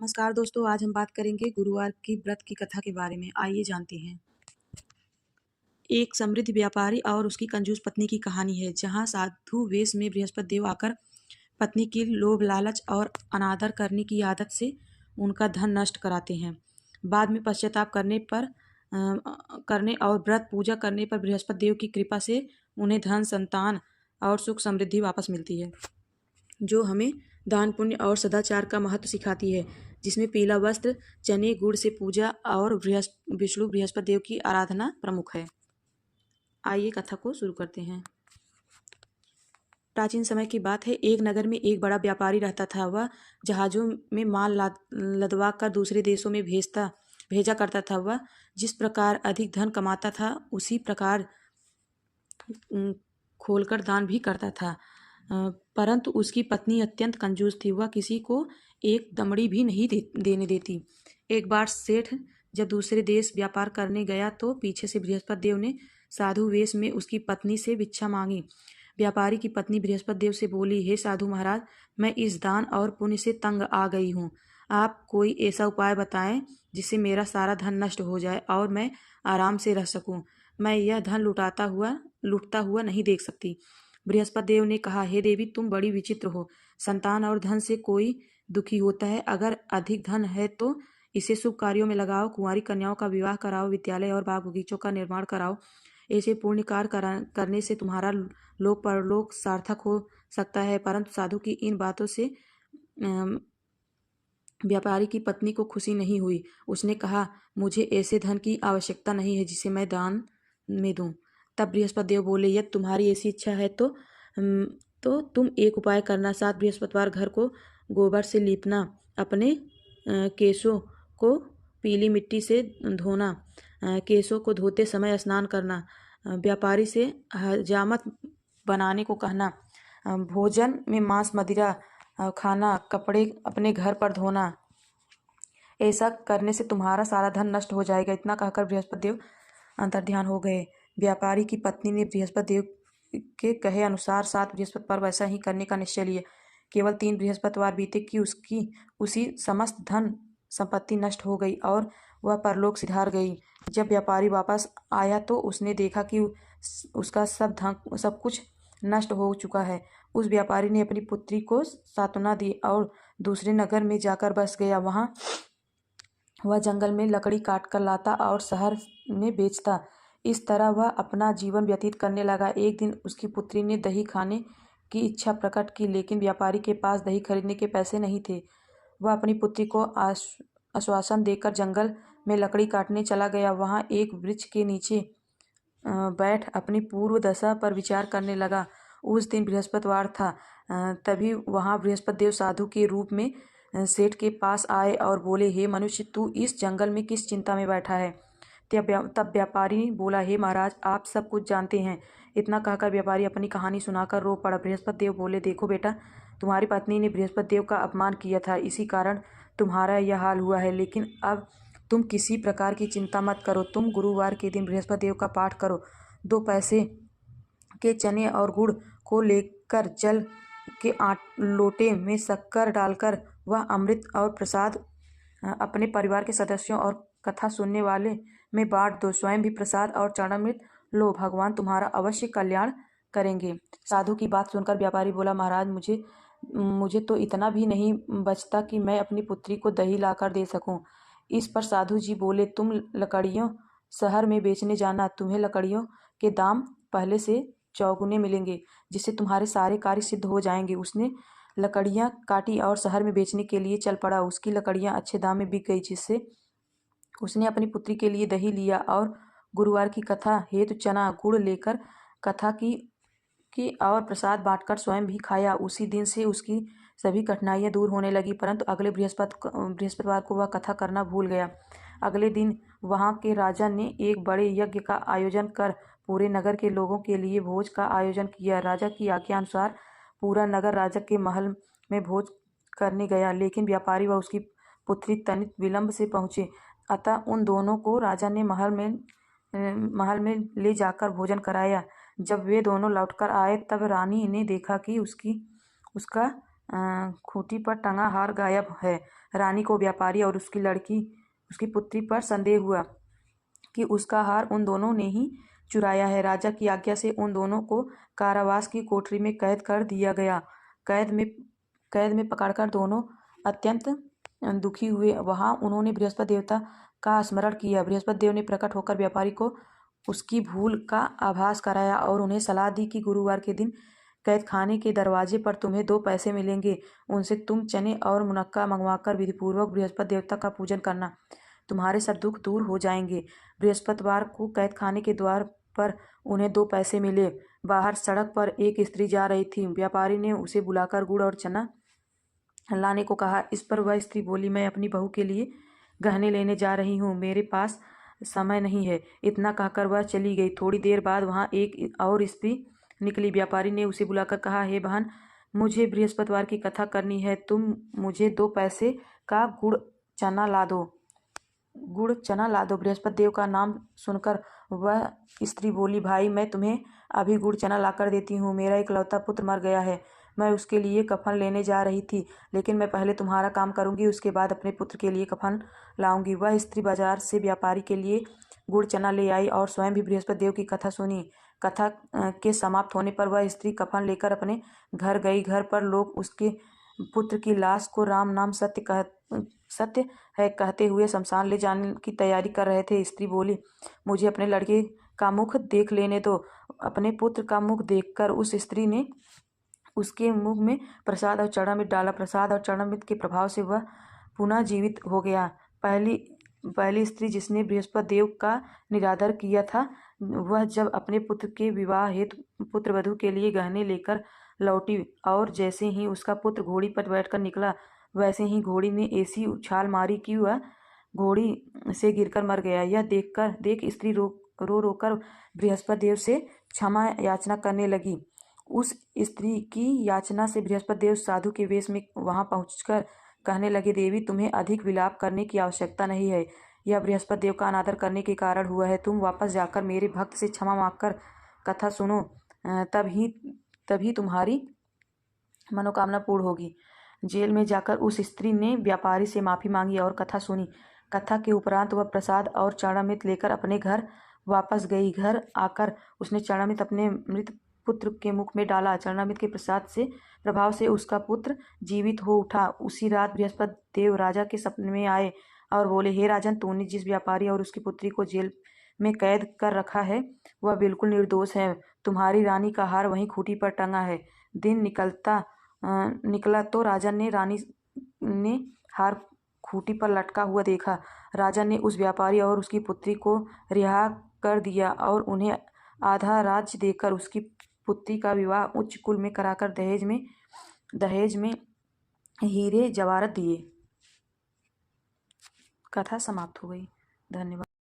नमस्कार दोस्तों, आज हम बात करेंगे गुरुवार की व्रत की कथा के बारे में। आइए जानते हैं। एक समृद्ध व्यापारी और उसकी कंजूस पत्नी की कहानी है, जहाँ साधु वेश में बृहस्पति देव आकर पत्नी की लोभ लालच और अनादर करने की आदत से उनका धन नष्ट कराते हैं। बाद में पश्चाताप करने और व्रत पूजा करने पर बृहस्पति देव की कृपा से उन्हें धन, संतान और सुख समृद्धि वापस मिलती है, जो हमें दान पुण्य और सदाचार का महत्व सिखाती है। जिसमें पीला वस्त्र, चने, गुड़ से पूजा और विष्णु बृहस्पति देव की आराधना प्रमुख है। आइए कथा को शुरू करते हैं। प्राचीन समय की बात है। एक नगर में एक बड़ा व्यापारी रहता था। वह जहाजों में माल लदवा कर दूसरे देशों में भेजा करता था। वह जिस प्रकार अधिक धन कमाता था, उसी प्रकार खोलकर दान भी करता था। परंतु उसकी पत्नी अत्यंत कंजूस थी। वह किसी को एक दमड़ी भी नहीं देने देती। एक बार सेठ जब दूसरे देश व्यापार करने गया तो पीछे से बृहस्पति देव ने साधु वेश में उसकी पत्नी से भिक्षा मांगी। व्यापारी की पत्नी बृहस्पति देव से बोली, हे साधु महाराज, मैं इस दान और पुण्य से तंग आ गई हूँ। आप कोई ऐसा उपाय बताएं जिससे मेरा सारा धन नष्ट हो जाए और मैं आराम से रह सकूं। मैं यह धन लुटता हुआ नहीं देख सकती। बृहस्पति देव ने कहा, हे देवी, तुम बड़ी विचित्र हो। संतान और धन से कोई दुखी होता है। अगर अधिक धन है तो इसे शुभ कार्यों में लगाओ, कुंवारी कन्याओं का विवाह कराओ, विद्यालय और बाग बगीचों का निर्माण कराओ। ऐसे पुण्य कार्य करने से तुम्हारा लोक परलोक सार्थक हो सकता है। परंतु साधु की इन बातों से व्यापारी की पत्नी को खुशी नहीं हुई। उसने कहा, मुझे ऐसे धन की आवश्यकता नहीं है जिसे मैं दान में दूं। तब बृहस्पति देव बोले, यदि तुम्हारी ऐसी इच्छा है तो तुम एक उपाय करना। 7 बृहस्पतिवार घर को गोबर से लीपना, अपने केशों को पीली मिट्टी से धोना, केशों को धोते समय स्नान करना, व्यापारी से हजामत बनाने को कहना, भोजन में मांस मदिरा खाना, कपड़े अपने घर पर धोना। ऐसा करने से तुम्हारा सारा धन नष्ट हो जाएगा। इतना कहकर बृहस्पति देव अंतर्ध्यान हो गए। व्यापारी की पत्नी ने बृहस्पति देव के कहे अनुसार 7 बृहस्पतिवार वैसा ही करने का निश्चय लिया। केवल 3 बृहस्पतिवार बीते कि उसी समस्त धन संपत्ति नष्ट हो गई और वह परलोक सिधार गई। जब व्यापारी वापस आया तो उसने देखा कि उसका सब कुछ नष्ट हो चुका है। उस व्यापारी ने अपनी पुत्री को सांत्वना दी और दूसरे नगर में जाकर बस गया। वहाँ वह जंगल में लकड़ी काट कर लाता और शहर में बेचता। इस तरह वह अपना जीवन व्यतीत करने लगा। एक दिन उसकी पुत्री ने दही खाने की इच्छा प्रकट की, लेकिन व्यापारी के पास दही खरीदने के पैसे नहीं थे। वह अपनी पुत्री को आश्वासन देकर जंगल में लकड़ी काटने चला गया। वहाँ एक वृक्ष के नीचे बैठ अपनी पूर्व दशा पर विचार करने लगा। उस दिन बृहस्पतिवार था। तभी वहाँ बृहस्पति देव साधु के रूप में सेठ के पास आए और बोले, हे मनुष्य, तू इस जंगल में किस चिंता में बैठा है? तब व्यापारी बोला, हे महाराज, आप सब कुछ जानते हैं। इतना कहकर व्यापारी अपनी कहानी सुनाकर रो पड़ा। बृहस्पति देव बोले, देखो बेटा, तुम्हारी पत्नी ने बृहस्पति देव का अपमान किया था, इसी कारण तुम्हारा यह हाल हुआ है। लेकिन अब तुम किसी प्रकार की चिंता मत करो। तुम गुरुवार के दिन बृहस्पति देव का पाठ करो। 2 पैसे के चने और गुड़ को लेकर जल के लोटे में शक्कर डालकर वह अमृत और प्रसाद अपने परिवार के सदस्यों और कथा सुनने वाले में बांट दो। स्वयं भी प्रसाद और चरणामृत लो। भगवान तुम्हारा अवश्य कल्याण करेंगे। साधु की बात सुनकर व्यापारी बोला, महाराज, मुझे तो इतना भी नहीं बचता कि मैं अपनी पुत्री को दही लाकर दे सकूं। इस पर साधु जी बोले, तुम लकड़ियों शहर में बेचने जाना। तुम्हें लकड़ियों के दाम पहले से चौगुने मिलेंगे, जिससे तुम्हारे सारे कार्य सिद्ध हो जाएंगे। उसने लकड़ियां काटी और शहर में बेचने के लिए चल पड़ा। उसकी लकड़ियां अच्छे दाम में बिक गई, जिससे उसने अपनी पुत्री के लिए दही लिया और गुरुवार की कथा हेतु चना गुड़ लेकर कथा की और प्रसाद बांटकर स्वयं भी खाया। उसी दिन से उसकी सभी कठिनाइयां दूर होने लगी। परंतु अगले बृहस्पतिवार को वह कथा करना भूल गया। अगले दिन वहां के राजा ने एक बड़े यज्ञ का आयोजन कर पूरे नगर के लोगों के लिए भोज का आयोजन किया। राजा की आज्ञा अनुसार पूरा नगर राजा के महल में भोज करने गया, लेकिन व्यापारी व उसकी पुत्री तनिक विलंब से पहुंचे। अतः उन दोनों को राजा ने महल में ले जाकर भोजन कराया। जब वे दोनों लौटकर आए तब रानी ने देखा कि उसका खूंटी पर टंगा हार गायब है। रानी को व्यापारी और उसकी पुत्री पर संदेह हुआ कि उसका हार उन दोनों ने ही चुराया है। राजा की आज्ञा से उन दोनों को कारावास की कोठरी में कैद कर दिया गया। कैद में पकड़कर दोनों अत्यंत दुखी हुए। वहां उन्होंने बृहस्पति देवता का स्मरण किया। बृहस्पति देव ने प्रकट होकर व्यापारी को उसकी भूल का आभास कराया और उन्हें सलाह दी कि गुरुवार के दिन कैद खाने के दरवाजे पर तुम्हें 2 पैसे मिलेंगे। उनसे तुम चने और मुनक्का मंगवाकर विधिपूर्वक बृहस्पति देवता का पूजन करना। तुम्हारे सब दुख दूर हो जाएंगे। बृहस्पतिवार को कैद खाने के द्वार पर उन्हें 2 पैसे मिले। बाहर सड़क पर एक स्त्री जा रही थी। व्यापारी ने उसे बुलाकर गुड़ और चना लाने को कहा। इस पर वह स्त्री बोली, मैं अपनी बहू के लिए गहने लेने जा रही हूँ, मेरे पास समय नहीं है। इतना कहकर वह चली गई। थोड़ी देर बाद वहाँ एक और स्त्री निकली। व्यापारी ने उसे बुलाकर कहा, हे बहन, मुझे बृहस्पतिवार की कथा करनी है, तुम मुझे 2 पैसे का गुड़ चना ला दो। बृहस्पति देव का नाम सुनकर वह स्त्री बोली, भाई, मैं तुम्हें अभी गुड़ चना लाकर देती हूँ। मेरा इकलौता पुत्र मर गया है, मैं उसके लिए कफन लेने जा रही थी, लेकिन मैं पहले तुम्हारा काम करूंगी, उसके बाद अपने पुत्र के लिए कफन लाऊंगी। वह स्त्री बाजार से व्यापारी के लिए गुड़ चना ले आई और स्वयं भी बृहस्पति देव की कथा सुनी। कथा के समाप्त होने पर वह स्त्री कफन लेकर अपने घर गई। घर पर लोग उसके पुत्र की लाश को राम नाम सत्य है कहते हुए शमशान ले जाने की तैयारी कर रहे थे। स्त्री बोली, मुझे अपने लड़के का मुख देख लेने दो। अपने पुत्र का मुख देखकर उस स्त्री ने उसके मुख में प्रसाद और चरणामृत डाला। प्रसाद और चरणामृत के प्रभाव से वह पुनः जीवित हो गया। पहली स्त्री जिसने बृहस्पति देव का निरादर किया था, वह जब अपने पुत्र के विवाह हेतु पुत्रवधू के लिए गहने लेकर लौटी और जैसे ही उसका पुत्र घोड़ी पर बैठकर निकला, वैसे ही घोड़ी ने ऐसी उछाल मारी कि वह घोड़ी से गिरकर मर गया। यह देख स्त्री रो रोकर बृहस्पति देव से क्षमा याचना करने लगी। उस स्त्री की याचना से बृहस्पति देव साधु के वेश में वहां पहुंचकर कहने लगे, देवी, तुम्हें अधिक विलाप करने की आवश्यकता नहीं है। यह बृहस्पति देव का अनादर करने के कारण हुआ है। तुम वापस जाकर मेरे भक्त से क्षमा मांगकर कथा सुनो, तभी तुम्हारी मनोकामना पूर्ण होगी। जेल में जाकर उस स्त्री ने व्यापारी से माफी मांगी और कथा सुनी। कथा के उपरांत वह प्रसाद और चरणामृत लेकर अपने घर वापस गई। घर आकर उसने चरणामृत अपने मृत पुत्र के मुख में डाला। चरणामृत के प्रभाव से उसका पुत्र जीवित हो उठा। उसी रात बृहस्पति देव राजा के सपने में आए और बोले, हे राजन, तूने जिस व्यापारी और उसकी पुत्री को जेल में कैद कर रखा है, वह बिल्कुल निर्दोष है। तुम्हारी रानी का हार वहीं खूंटी पर टंगा है। दिन निकला तो राजा ने रानी ने हार खूंटी पर लटका हुआ देखा। राजा ने उस व्यापारी और उसकी पुत्री को रिहा कर दिया और उन्हें आधा राज्य देकर उसकी पुत्री का विवाह उच्च कुल में कराकर दहेज में हीरे जवाहरात दिए। कथा समाप्त हो गई। धन्यवाद।